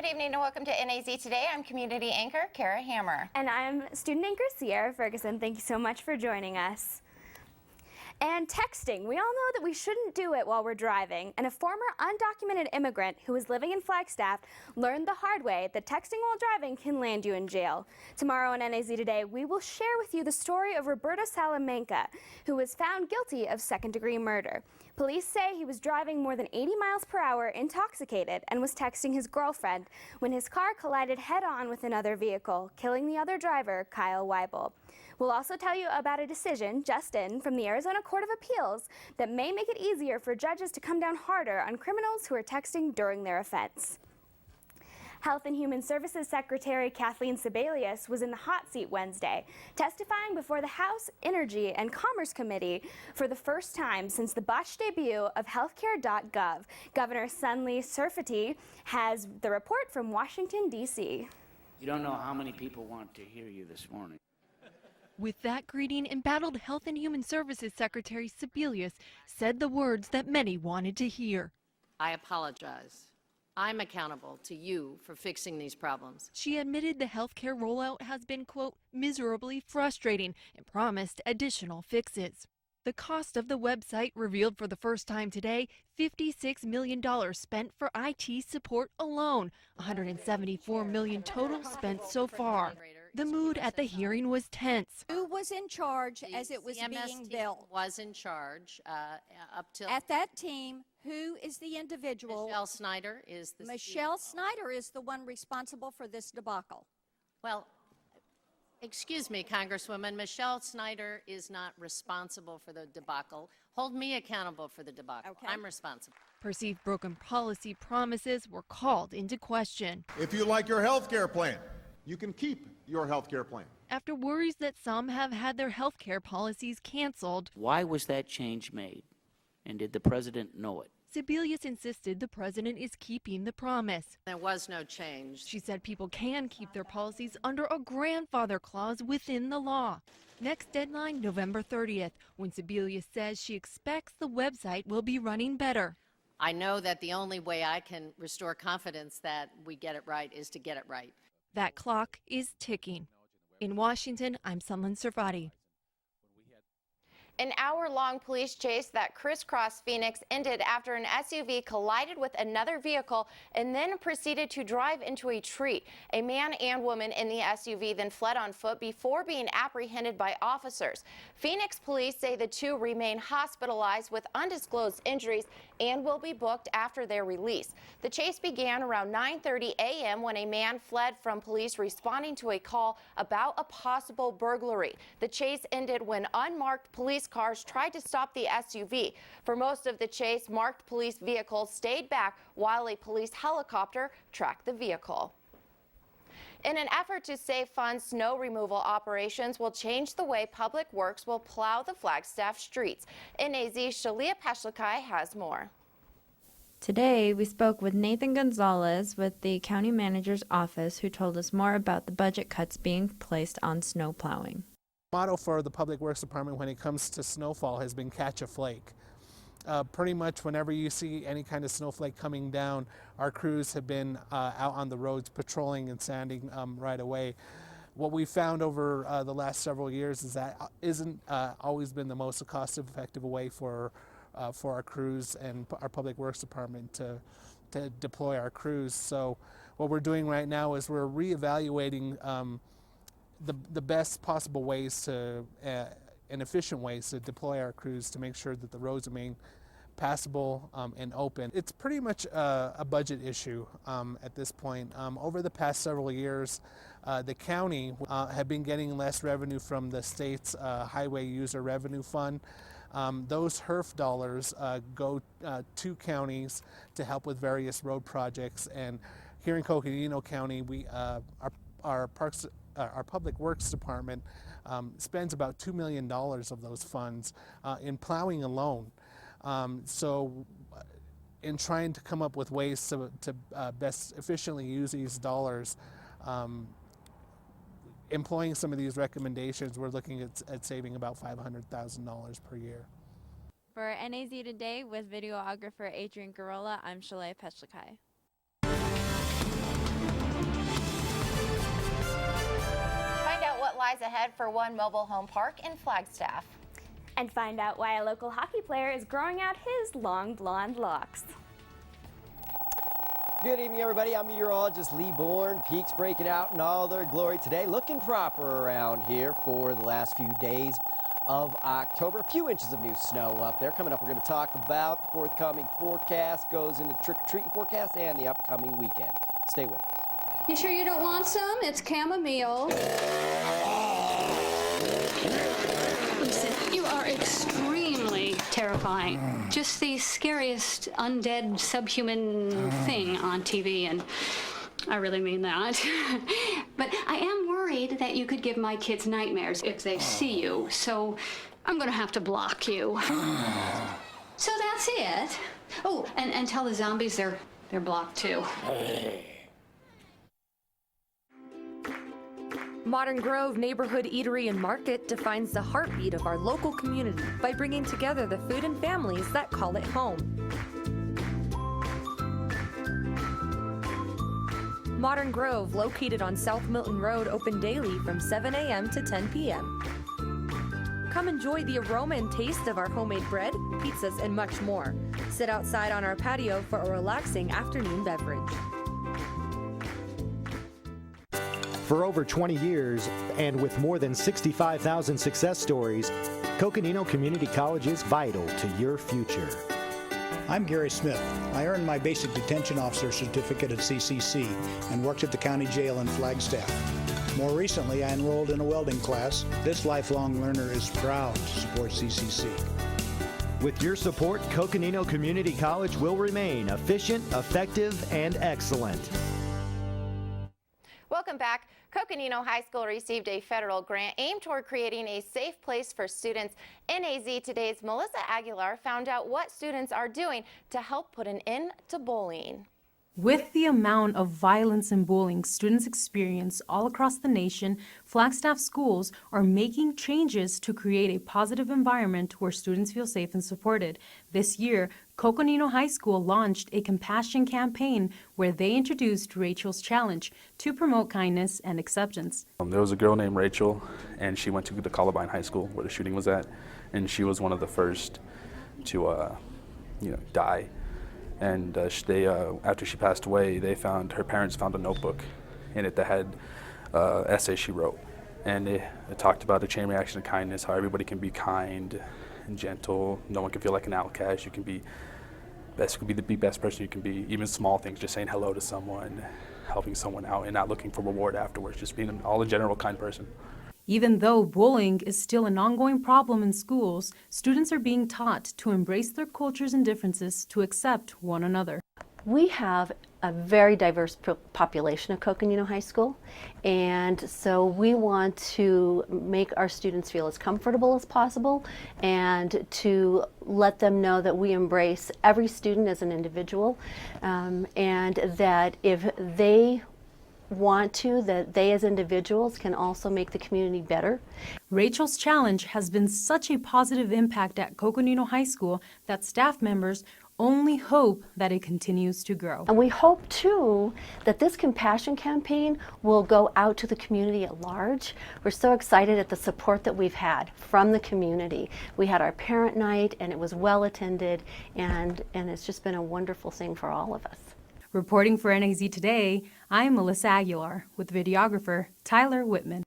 Good evening and welcome to NAZ Today. I'm community anchor Kara Hammer. And I'm student anchor Sierra Ferguson. Thank you so much for joining us. And texting. We all know that we shouldn't do it while we're driving. And a former undocumented immigrant who was living in Flagstaff learned the hard way that texting while driving can land you in jail. Tomorrow on NAZ Today, we will share with you the story of Roberto Salamanca, who was found guilty of second-degree murder. Police say he was driving more than 80 miles per hour intoxicated and was texting his girlfriend when his car collided head-on with another vehicle, killing the other driver, Kyle Weibel. We'll also tell you about a decision just in from the Arizona Court of Appeals that may make it easier for judges to come down harder on criminals who are texting during their offense. Health and Human Services Secretary Kathleen Sebelius was in the hot seat Wednesday, testifying before the House Energy and Commerce Committee for the first time since the botched debut of healthcare.gov. Governor Sunli Sirfati has the report from Washington, D.C. You don't know how many people want to hear you this morning. With that greeting, embattled Health and Human Services Secretary Sebelius said the words that many wanted to hear. I apologize. I'm accountable to you for fixing these problems. She admitted the healthcare rollout has been, quote, miserably frustrating and promised additional fixes. The cost of the website revealed for the first time today, $56 million spent for IT support alone, $174 million total spent so far. The mood at the hearing was tense. Who was in charge as it was being built? Was in charge up till... At that team, who is the individual? Michelle Snyder is the... Michelle Snyder is the one responsible for this debacle. Well, excuse me, Congresswoman, Michelle Snyder is not responsible for the debacle. Hold me accountable for the debacle. Okay. I'm responsible. Perceived broken policy promises were called into question. If you like your health care plan, you can keep your health care plan. After worries that some have had their health care policies canceled. Why was that change made? And did the president know it? Sebelius insisted the president is keeping the promise. There was no change. She said people can keep their policies under a grandfather clause within the law. Next deadline, November 30th, when Sebelius says she expects the website will be running better. I know that the only way I can restore confidence that we get it right is to get it right. That clock is ticking. In Washington, I'm Sunli Sirfati. An hour-long police chase that crisscrossed Phoenix ended after an SUV collided with another vehicle and then proceeded to drive into a tree. A man and woman in the SUV then fled on foot before being apprehended by officers. Phoenix police say the two remain hospitalized with undisclosed injuries and will be booked after their release. The chase began around 9:30 a.m. when a man fled from police responding to a call about a possible burglary. The chase ended when unmarked police cars tried to stop the SUV. For most of the chase, marked police vehicles stayed back while a police helicopter tracked the vehicle. In an effort to save funds, snow removal operations will change the way Public Works will plow the Flagstaff streets. NAZ's Shalia Peshlikai has more. Today, we spoke with Nathan Gonzalez with the County Manager's Office, who told us more about the budget cuts being placed on snow plowing. Motto for the Public Works Department when it comes to snowfall has been catch a flake. Pretty much whenever you see any kind of snowflake coming down, our crews have been out on the roads patrolling and sanding right away. What we found over the last several years is that isn't always been the most cost-effective way for our crews and our Public Works Department to deploy our crews. So what we're doing right now is we're reevaluating the best possible ways to and efficient ways to deploy our crews to make sure that the roads remain passable and open. It's pretty much a budget issue at this point. Over the past several years, the county have been getting less revenue from the state's Highway User Revenue Fund. Those HERF dollars go to counties to help with various road projects, and here in Coconino County, our Public Works Department spends about $2 million of those funds in plowing alone. So in trying to come up with ways to best efficiently use these dollars, employing some of these recommendations, we're looking at saving about $500,000 per year. For NAZ Today with videographer Adrian Garola, I'm Shalia Peshlikai. lies ahead for One Mobile Home Park in Flagstaff. And find out why a local hockey player is growing out his long blonde locks. Good evening, everybody. I'm meteorologist Lee Bourne. Peaks breaking out in all their glory today. Looking proper around here for the last few days of October. A few inches of new snow up there. Coming up, we're going to talk about the forthcoming forecast, goes into trick-or-treating forecast, and the upcoming weekend. Stay with us. You sure you don't want some? It's chamomile. Listen, you are extremely terrifying. Just the scariest undead subhuman thing on TV, and I really mean that. But I am worried that you could give my kids nightmares if they see you, so I'm gonna have to block you. So that's it. Oh, and tell the zombies they're blocked too. Modern Grove Neighborhood Eatery and Market defines the heartbeat of our local community by bringing together the food and families that call it home. Modern Grove, located on South Milton Road, open daily from 7 a.m. to 10 p.m. Come enjoy the aroma and taste of our homemade bread, pizzas, and much more. Sit outside on our patio for a relaxing afternoon beverage. For over 20 years, and with more than 65,000 success stories, Coconino Community College is vital to your future. I'm Gary Smith. I earned my basic detention officer certificate at CCC and worked at the county jail in Flagstaff. More recently, I enrolled in a welding class. This lifelong learner is proud to support CCC. With your support, Coconino Community College will remain efficient, effective, and excellent. Welcome back. Coconino High School received a federal grant aimed toward creating a safe place for students. NAZ Today's Melissa Aguilar found out what students are doing to help put an end to bullying. With the amount of violence and bullying students experience all across the nation, Flagstaff schools are making changes to create a positive environment where students feel safe and supported. This year, Coconino High School launched a compassion campaign where they introduced Rachel's Challenge to promote kindness and acceptance. There was a girl named Rachel, and she went to the Columbine High School where the shooting was at, and she was one of the first to die. And after she passed away, her parents found a notebook in it that had essays she wrote. And it talked about the chain reaction of kindness, how everybody can be kind and gentle. No one can feel like an outcast. You can be the best person you can be. Even small things, just saying hello to someone, helping someone out, and not looking for reward afterwards, just being a general kind person. Even though bullying is still an ongoing problem in schools, students are being taught to embrace their cultures and differences to accept one another. We have a very diverse population at Coconino High School, and so we want to make our students feel as comfortable as possible and to let them know that we embrace every student as an individual, and that if they want to, that they as individuals can also make the community better. Rachel's Challenge has been such a positive impact at Coconino High School that staff members only hope that it continues to grow. And we hope too that this compassion campaign will go out to the community at large. We're so excited at the support that we've had from the community. We had our parent night and it was well attended, and it's just been a wonderful thing for all of us. Reporting for NAZ Today, I'm Melissa Aguilar with videographer Tyler Whitman.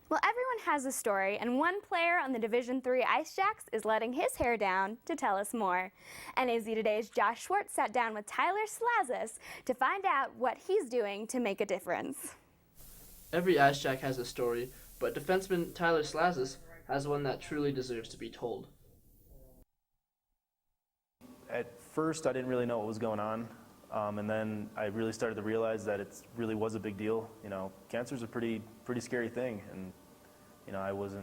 Well, everyone has a story, and one player on the Division III Ice Jacks is letting his hair down to tell us more. NAZ Today's Josh Schwartz sat down with Tyler Slazis to find out what he's doing to make a difference. Every Ice Jack has a story, but defenseman Tyler Slazis has one that truly deserves to be told. At first, I didn't really know what was going on. And then I really started to realize that it really was a big deal. You know, cancer's a pretty scary thing, and you know, I was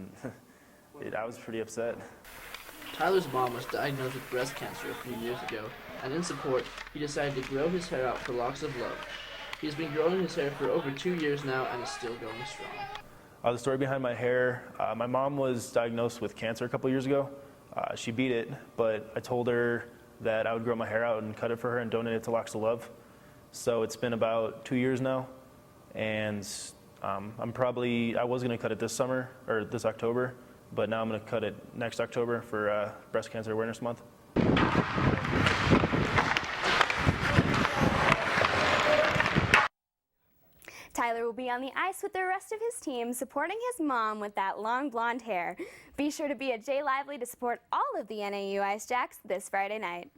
pretty upset. Tyler's mom was diagnosed with breast cancer a few years ago, and in support, he decided to grow his hair out for locks of love. He's been growing his hair for over 2 years now and is still going strong. The story behind my hair, my mom was diagnosed with cancer a couple years ago. She beat it, but I told her that I would grow my hair out and cut it for her and donate it to Locks of Love. So it's been about 2 years now, and I was going to cut it this summer, or this October, but now I'm going to cut it next October for Breast Cancer Awareness Month. Tyler will be on the ice with the rest of his team, supporting his mom with that long blonde hair. Be sure to be at J Lively to support all of the NAU Ice Jacks this Friday night.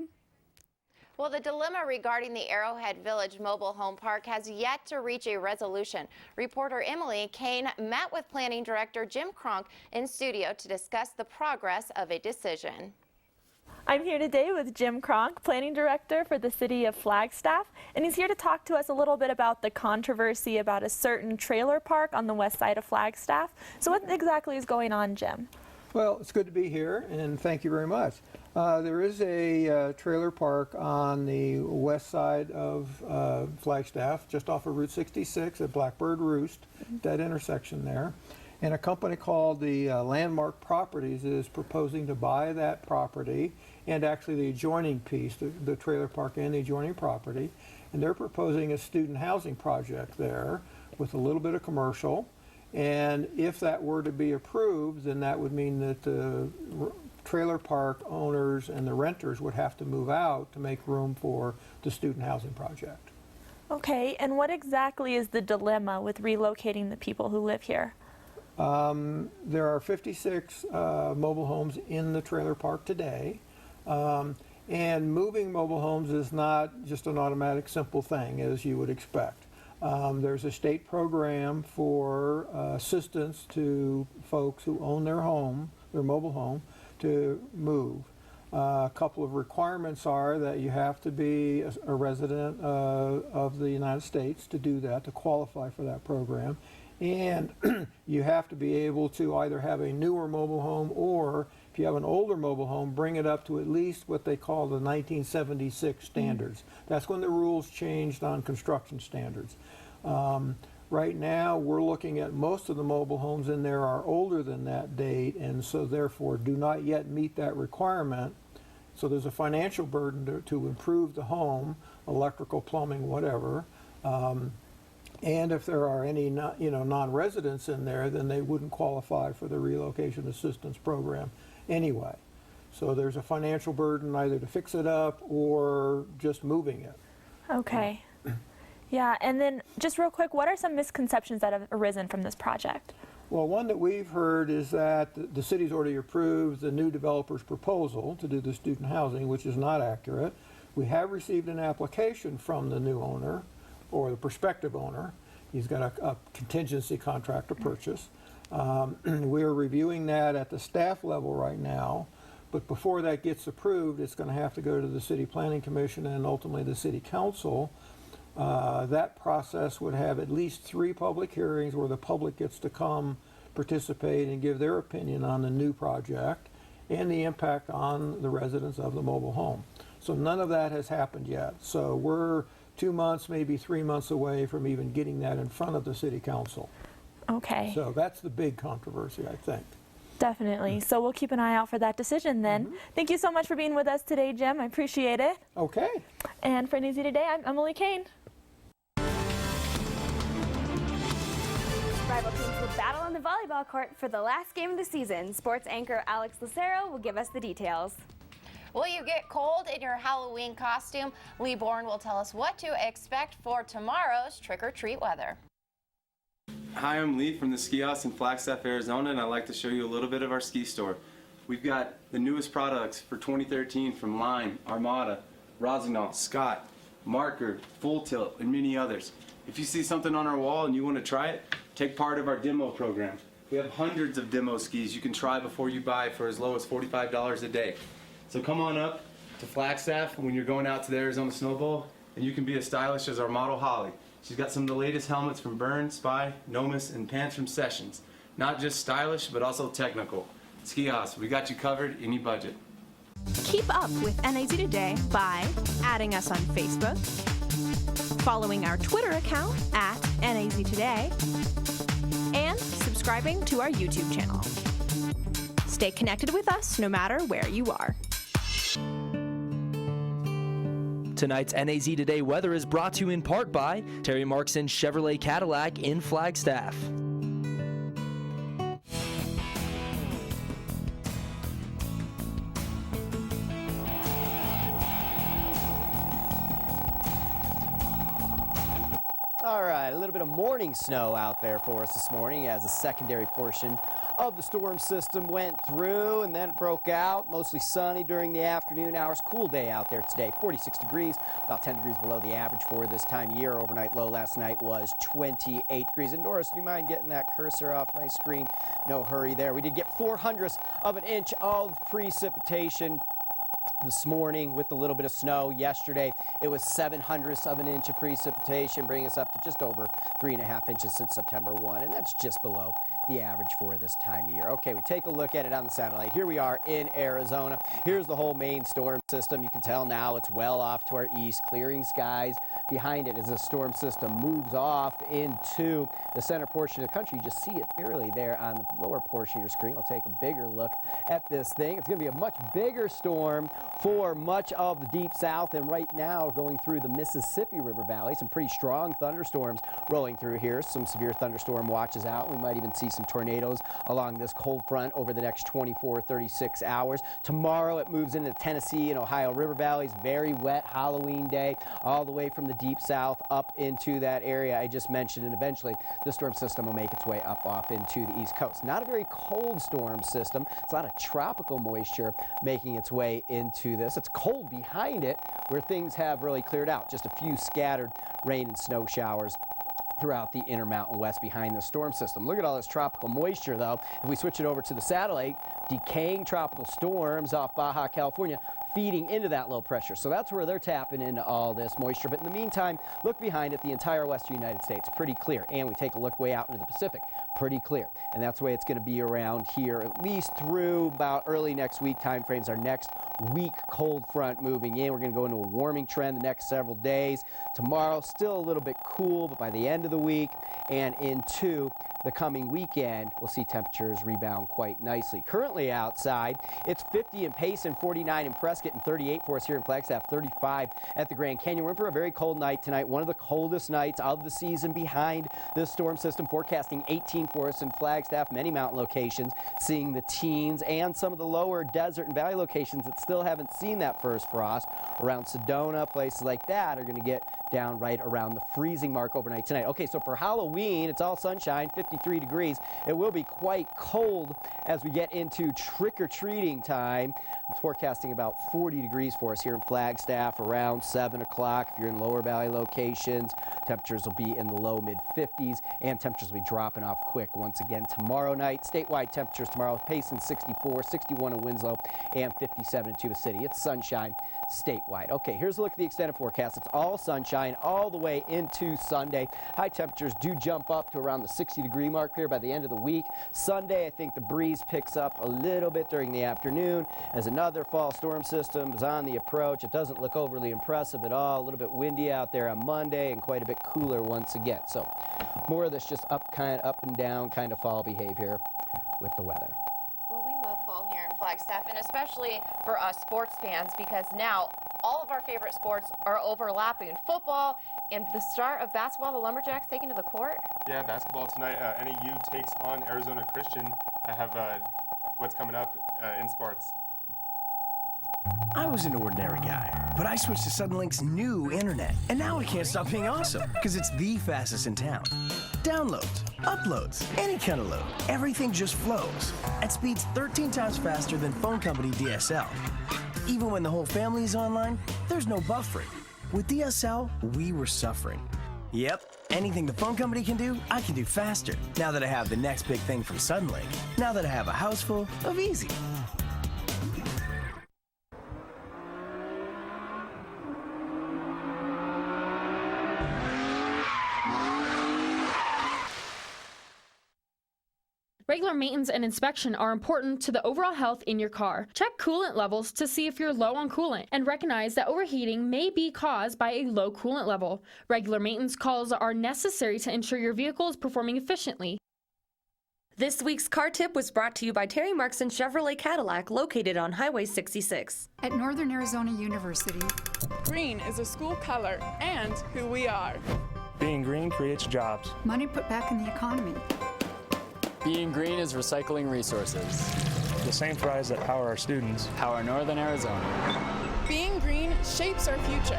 Well, the dilemma regarding the Arrowhead Village Mobile Home Park has yet to reach a resolution. Reporter Emily Kane met with Planning Director Jim Cronk in studio to discuss the progress of a decision. I'm here today with Jim Cronk, Planning Director for the City of Flagstaff, and he's here to talk to us a little bit about the controversy about a certain trailer park on the west side of Flagstaff. So what exactly is going on, Jim? Well, it's good to be here, and thank you very much. There is a trailer park on the west side of Flagstaff, just off of Route 66 at Blackbird Roost, that intersection there. And a company called the Landmark Properties is proposing to buy that property and actually the adjoining piece, the trailer park and the adjoining property. And they're proposing a student housing project there with a little bit of commercial. And if that were to be approved, then that would mean that the trailer park owners and the renters would have to move out to make room for the student housing project. Okay, and what exactly is the dilemma with relocating the people who live here? There are 56 mobile homes in the trailer park today. And moving mobile homes is not just an automatic simple thing as you would expect. There's a state program for assistance to folks who own their home, their mobile home, to move. A couple of requirements are that you have to be a resident of the United States to do that, to qualify for that program. And you have to be able to either have a newer mobile home, or if you have an older mobile home, bring it up to at least what they call the 1976 standards. That's when the rules changed on construction standards. Right now, we're looking at most of the mobile homes in there are older than that date, and so therefore do not yet meet that requirement. So there's a financial burden to improve the home, electrical, plumbing, whatever. And if there are any non-residents in there, then they wouldn't qualify for the relocation assistance program anyway. So there's a financial burden either to fix it up or just moving it. Okay. Yeah, and then just real quick, what are some misconceptions that have arisen from this project? Well, one that we've heard is that the city's already approved the new developer's proposal to do the student housing, which is not accurate. We have received an application from the new owner, or the prospective owner. He's got a contingency contract to purchase. We're reviewing that at the staff level right now, but before that gets approved, it's going to have to go to the City Planning Commission and ultimately the City Council. That process would have at least 3 public hearings where the public gets to come participate and give their opinion on the new project and the impact on the residents of the mobile home. So none of that has happened yet. So we're 2 months, maybe 3 months away from even getting that in front of the City Council. Okay. So that's the big controversy, I think. Definitely. So we'll keep an eye out for that decision then. Thank you so much for being with us today, Jim. I appreciate it. Okay. And for NAZ Today, I'm Emily Kane. Rival teams will battle on the volleyball court for the last game of the season. Sports anchor Alex Lucero will give us the details. Will you get cold in your Halloween costume? Lee Bourne will tell us what to expect for tomorrow's trick-or-treat weather. Hi, I'm Lee from the Ski House in Flagstaff, Arizona, and I'd like to show you a little bit of our ski store. We've got the newest products for 2013 from Line, Armada, Rossignol, Scott, Marker, Full Tilt, and many others. If you see something on our wall and you want to try it, take part of our demo program. We have hundreds of demo skis you can try before you buy for as low as $45 a day. So come on up to Flagstaff when you're going out to the Arizona Snow Bowl, and you can be as stylish as our model Holly. She's got some of the latest helmets from Burn, Spy, Nomis, and pants from Sessions. Not just stylish, but also technical. Ski House, we got you covered, any budget. Keep up with NAZ Today by adding us on Facebook, following our Twitter account at NAZ Today, and subscribing to our YouTube channel. Stay connected with us no matter where you are. Tonight's NAZ Today weather is brought to you in part by Terry Markson Chevrolet Cadillac in Flagstaff. All right, a little bit of morning snow out there for us this morning as a secondary portion of the storm system went through and then it broke out. Mostly sunny during the afternoon hours. Cool day out there today, 46 degrees, about 10 degrees below the average for this time of year. Overnight low last night was 28 degrees. And Doris, do you mind getting that cursor off my screen? No hurry there. We did get 0.04 of an inch of precipitation this morning with a little bit of snow. Yesterday it was 0.07 of an inch of precipitation, bringing us up to just over 3.5 inches since September 1, and that's just below the average for this time of year. Okay, we take a look at it on the satellite. Here we are in Arizona. Here's the whole main storm system. You can tell now it's well off to our east, clearing skies behind it as the storm system moves off into the center portion of the country. You just see it barely there on the lower portion of your screen. I'll take a bigger look at this thing. It's going to be a much bigger storm for much of the deep south, and right now going through the Mississippi River Valley. Some pretty strong thunderstorms rolling through here. Some severe thunderstorm watches out. We might even see some tornadoes along this cold front over the next 24, 36 hours. Tomorrow it moves into Tennessee and Ohio River Valleys. Very wet Halloween day, all the way from the deep south up into that area I just mentioned, and eventually the storm system will make its way up off into the east coast. Not a very cold storm system. It's a lot of tropical moisture making its way into this. It's cold behind it where things have really cleared out. Just a few scattered rain and snow showers throughout the Intermountain West behind the storm system. Look at all this tropical moisture, though. If we switch it over to the satellite, decaying tropical storms off Baja California feeding into that low pressure. So that's where they're tapping into all this moisture. But in the meantime, look behind it, the entire western United States, pretty clear. And we take a look way out into the Pacific, pretty clear. And that's the way it's going to be around here, at least through about early next week timeframes. Our next weak cold front moving in. We're going to go into a warming trend the next several days. Tomorrow, still a little bit cool, but by the end of the week and into the coming weekend, we'll see temperatures rebound quite nicely. Currently outside, it's 50 in Payson, 49 in Prescott, and 38 for us here in Flagstaff, 35 at the Grand Canyon. We're in for a very cold night tonight, one of the coldest nights of the season behind this storm system. Forecasting 18 for us in Flagstaff, many mountain locations seeing the teens, and some of the lower desert and valley locations that still haven't seen that first frost around Sedona, places like that, are going to get down right around the freezing mark overnight tonight. Okay, so for Halloween, it's all sunshine, 53 degrees. It will be quite cold as we get into trick-or-treating time. I'm forecasting about 40 degrees for us here in Flagstaff around 7 o'clock. If you're in lower valley locations, temperatures will be in the low mid-50s, and temperatures will be dropping off quick once again tomorrow night. Statewide temperatures tomorrow, Payson 64, 61 in Winslow, and 57 in Tuba City. It's sunshine statewide. Okay, here's a look at the extended forecast. It's all sunshine all the way into Sunday. High temperatures do jump up to around the 60-degree mark here by the end of the week. Sunday, I think the breeze picks up a little bit during the afternoon as another fall storm system is on the approach. It doesn't look overly impressive at all. A little bit windy out there on Monday and quite a bit cooler once again. So more of this just up and down kind of fall behavior with the weather. Well, we love fall here in Flagstaff, and especially for us sports fans, because now all of our favorite sports are overlapping. Football and the start of basketball, the Lumberjacks taking to the court. Yeah, basketball tonight. NAU takes on Arizona Christian. I have what's coming up in sports. I was an ordinary guy, but I switched to Suddenlink's new internet, and now I can't stop being awesome, because it's the fastest in town. Downloads, uploads, any kind of load, everything just flows at speeds 13 times faster than phone company DSL. Even when the whole family is online, there's no buffering. With DSL, we were suffering. Yep, anything the phone company can do, I can do faster. Now that I have the next big thing from Suddenlink. Now that I have a house full of easy. Regular maintenance and inspection are important to the overall health in your car. Check coolant levels to see if you're low on coolant, and recognize that overheating may be caused by a low coolant level. Regular maintenance calls are necessary to ensure your vehicle is performing efficiently. This week's car tip was brought to you by Terry Markson Chevrolet Cadillac, located on Highway 66. At Northern Arizona University, green is a school color and who we are. Being green creates jobs. Money put back in the economy. Being green is recycling resources. The same fries that power our students power Northern Arizona. Being green shapes our future.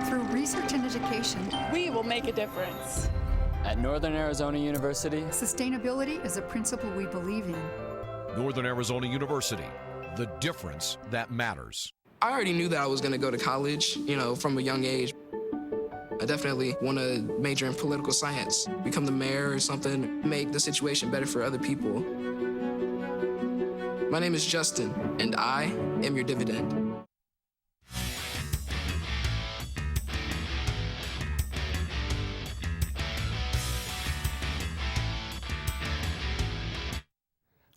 Through research and education, we will make a difference. At Northern Arizona University, sustainability is a principle we believe in. Northern Arizona University, the difference that matters. I already knew that I was going to go to college, from a young age. I definitely want to major in political science, become the mayor or something, make the situation better for other people. My name is Justin, and I am your dividend.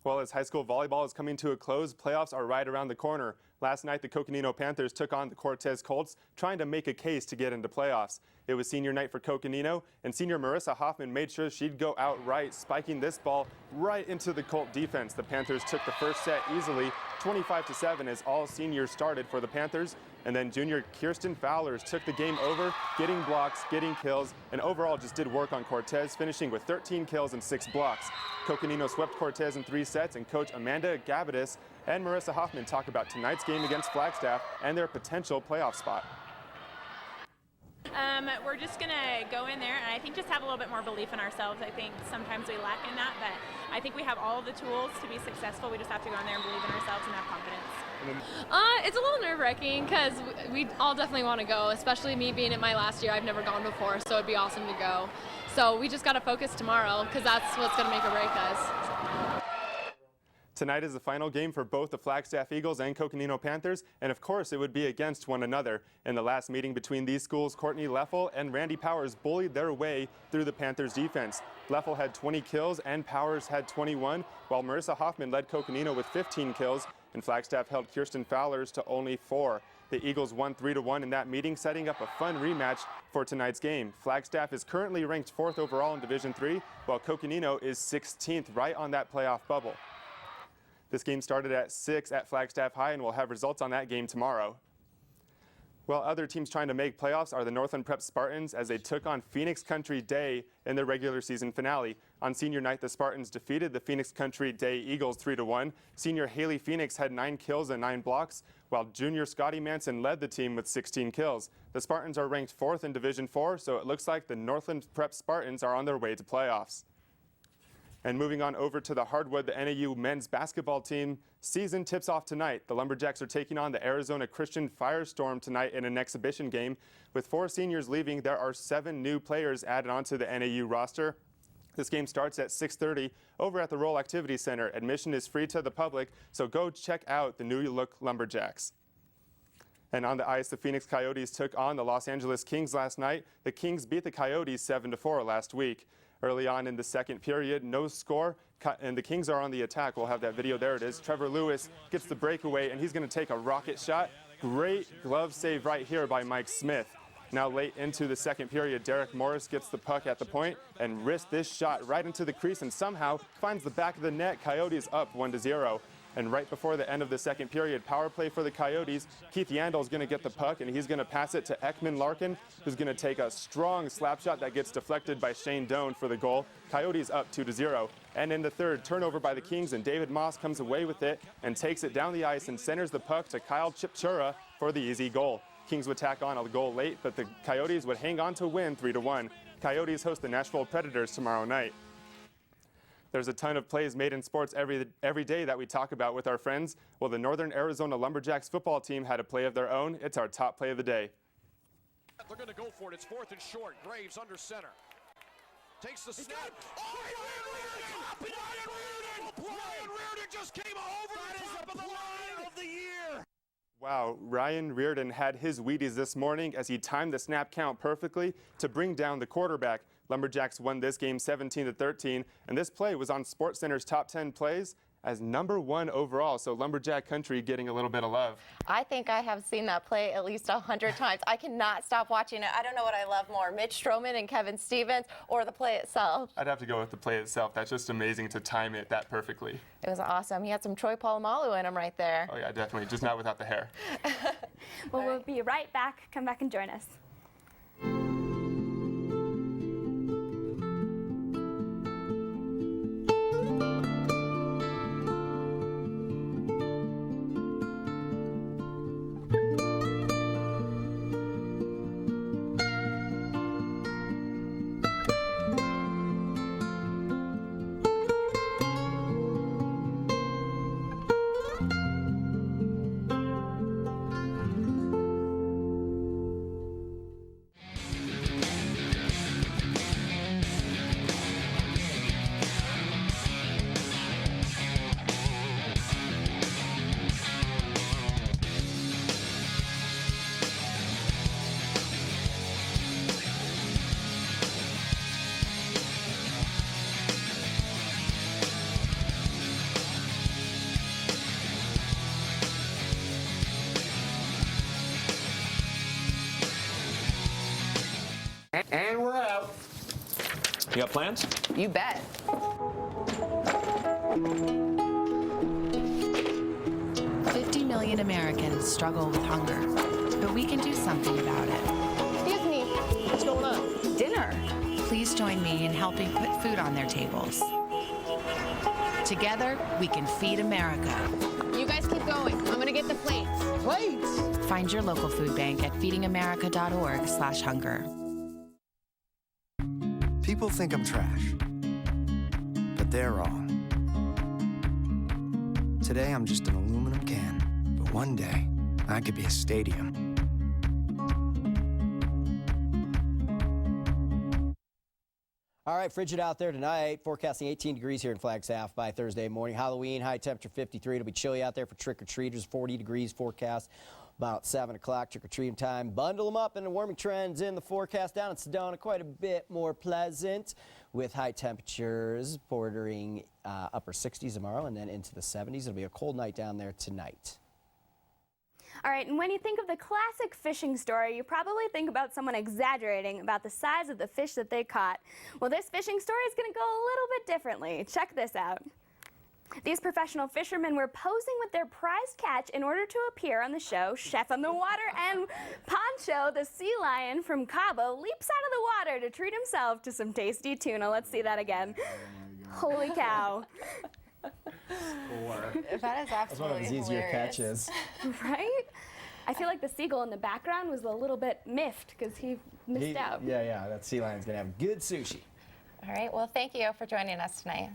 Well, as high school volleyball is coming to a close, playoffs are right around the corner. Last night, the Coconino Panthers took on the Cortez Colts, trying to make a case to get into playoffs. It was senior night for Coconino, and senior Marissa Hoffman made sure she'd go out right, spiking this ball right into the Colt defense. The Panthers took the first set easily, 25-7, as all seniors started for the Panthers. And then junior Kirsten Fowlers took the game over, getting blocks, getting kills, and overall just did work on Cortez, finishing with 13 kills and 6 blocks. Coconino swept Cortez in 3 sets, and coach Amanda Gabidis and Marissa Hoffman talk about tonight's game against Flagstaff and their potential playoff spot. We're just going to go in there and I think just have a little bit more belief in ourselves. I think sometimes we lack in that, but I think we have all of the tools to be successful. We just have to go in there and believe in ourselves and have confidence. It's a little nerve-wracking because we all definitely want to go, especially me being in my last year. I've never gone before, so it'd be awesome to go. So we just got to focus tomorrow because that's what's going to make or break us. Tonight is the final game for both the Flagstaff Eagles and Coconino Panthers, and of course it would be against one another. In the last meeting between these schools, Courtney Leffel and Randy Powers bullied their way through the Panthers defense. Leffel had 20 kills and Powers had 21, while Marissa Hoffman led Coconino with 15 kills, and Flagstaff held Kirsten Fowlers to only 4. The Eagles won 3-1 in that meeting, setting up a fun rematch for tonight's game. Flagstaff is currently ranked 4th overall in Division III, while Coconino is 16th, right on that playoff bubble. This game started at 6 at Flagstaff High, and we'll have results on that game tomorrow. Well, other teams trying to make playoffs are the Northland Prep Spartans, as they took on Phoenix Country Day in their regular season finale. On senior night, the Spartans defeated the Phoenix Country Day Eagles 3-1. Senior Haley Phoenix had 9 kills and 9 blocks, while junior Scotty Manson led the team with 16 kills. The Spartans are ranked 4th in Division IV, so it looks like the Northland Prep Spartans are on their way to playoffs. And moving on over to the hardwood, the NAU men's basketball team season tips off tonight. The Lumberjacks are taking on the Arizona Christian Firestorm tonight in an exhibition game. With 4 seniors leaving, there are 7 new players added onto the NAU roster. This game starts at 6:30 over at the Roll Activity Center. Admission is free to the public, so go check out the new look Lumberjacks. And on the ice, the Phoenix Coyotes took on the Los Angeles Kings last night. The Kings beat the Coyotes 7-4 last week. Early on in the second period, no score, and the Kings are on the attack. We'll have that video. There it is. Trevor Lewis gets the breakaway, and he's going to take a rocket shot. Great glove save right here by Mike Smith. Now late into the second period, Derek Morris gets the puck at the point and risks this shot right into the crease and somehow finds the back of the net. Coyotes up 1-0. And right before the end of the second period, power play for the Coyotes. Keith Yandel is going to get the puck, and he's going to pass it to Ekman Larkin, who's going to take a strong slap shot that gets deflected by Shane Doan for the goal. Coyotes up 2-0. And in the third, turnover by the Kings, and David Moss comes away with it and takes it down the ice and centers the puck to Kyle Chipchura for the easy goal. Kings would tack on a goal late, but the Coyotes would hang on to win 3-1. Coyotes host the Nashville Predators tomorrow night. There's a ton of plays made in sports every day that we talk about with our friends. Well, the Northern Arizona Lumberjacks football team had a play of their own. It's our top play of the day. They're going to go for it. It's 4th and short. Graves under center. Takes the snap. Oh, Ryan Reardon just came over the top of the line of the year. Wow, Ryan Reardon had his Wheaties this morning as he timed the snap count perfectly to bring down the quarterback. Lumberjacks won this game 17-13, and this play was on SportsCenter's top 10 plays as #1 overall. So Lumberjack Country getting a little bit of love. I think I have seen that play at least 100 times. I cannot stop watching it. I don't know what I love more, Mitch Stroman and Kevin Stevens or the play itself. I'd have to go with the play itself. That's just amazing to time it that perfectly. It was awesome. He had some Troy Polamalu in him right there. Oh yeah, definitely. Just not without the hair. Well, we'll be right back. Come back and join us. And we're out. You got plans? You bet. $50 million Americans struggle with hunger, but we can do something about it. Excuse me. What's going on? Dinner. Please join me in helping put food on their tables. Together, we can feed America. You guys keep going. I'm going to get the plates. Plates? Find your local food bank at feedingamerica.org/hunger. People think I'm trash, but they're wrong. Today I'm just an aluminum can, but one day I could be a stadium. All right, frigid out there tonight. Forecasting 18 degrees here in Flagstaff by Thursday morning. Halloween, high temperature 53. It'll be chilly out there for trick-or-treaters. 40 degrees forecast. About 7 o'clock trick-or-treating time. Bundle them up, and the warming trends in the forecast down in Sedona quite a bit more pleasant with high temperatures bordering upper 60s tomorrow and then into the 70s. It'll be a cold night down there tonight. All right, and when you think of the classic fishing story, you probably think about someone exaggerating about the size of the fish that they caught. Well, this fishing story is going to go a little bit differently. Check this out. These professional fishermen were posing with their prized catch in order to appear on the show Chef on the Water, and Poncho, the sea lion from Cabo, leaps out of the water to treat himself to some tasty tuna. Let's see that again. Holy cow. That is absolutely That's one of his easier hilarious. catches. Right? I feel like the seagull in the background was a little bit miffed because he missed out. Yeah, that sea lion's going to have good sushi. All right, well, thank you for joining us tonight.